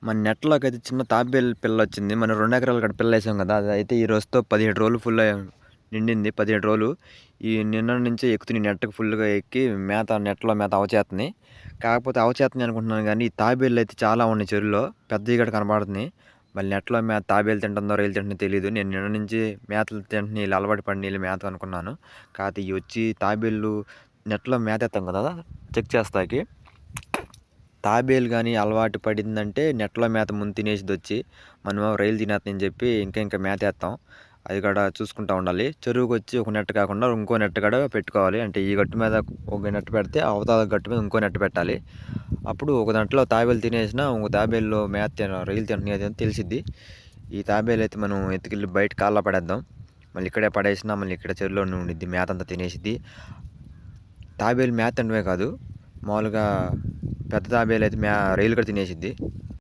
మన నెట్లోకైతే చిన్న తాబేలు పిల్ల వచ్చింది. మనం 2 ఎకరాల కాడ పిల్ల వేసాం కదా! అదైతే ఈ రోజుతో 17 రోజులు నిండింది. 17 రోజులు. ఈ నిన్న నుంచే ఎక్కుతున్నాయి నెట్‌కి ఫుల్‌గా ఎక్కి నెట్‌లో మేత అవచేత్తన్నాయి. కాకపోతే అవచేత్తన్నాయి అనుకుంటున్నాను గానీ, ఈ తాబేళ్లయితే చాలా ఉన్నాయి చెరువులో. పెద్దయి కూడా కనపడుతున్నాయి. మళ్ళీ నెట్‌లో మేత తాబేలు తింటుందో, రొయ్యలు తింటుందో తెలీదు. నేను నిన్న నుంచి మేతలు తింటున్నాయి ఈళ్ళు అలవాటు పడిన ఈళ్ళ మేత అనుకున్నాను. కాతే ఇయి వచ్చి తాబేళ్ళు నెట్‌లో మేతేత్తాం కదా! చెక్ చేస్తాకి. తాబేలు గాని అలవాటు పడిందంటే నెట్‌లో మేత ముందు తినేసిద్దొచ్చి. మనమేమో రొయ్యలు తినేత్తన్నాయని చెప్పి ఇంకా మేతేత్తాం. అది కూడా చూసుకుంటా ఉండాలి. చెరువుకొచ్చి ఒక నెట్ కాకుండా ఇంకో నెట్ కాడ పెట్టుకోవాలి. అంటే ఈ గట్టు మీద ఒక నెట్ పెడితే అవతల గట్టు మీద ఇంకో నెట్ పెట్టాలి. అప్పుడు ఒక దాంట్లో తాబేలు తినేసినా ఇంకో తాబేలులో రొయ్యలు తింటున్నాయి అని తెలిసిద్ది. ఈ తాబేలయితే మనం ఎత్తుకెళ్ళి బయట కాళ్ళలో పడేద్దాం. మళ్ళీ ఇక్కడే పడేసినా మళ్ళీ ఇక్కడ చెరువులోనే ఉండిద్ది. మేతంతా తినేసిద్ది. తాబేలు మేత తినడమే కాదు, మామూలుగా పెద్ద తాబేలయితే రొయ్యలు కూడా తినేసిద్ది.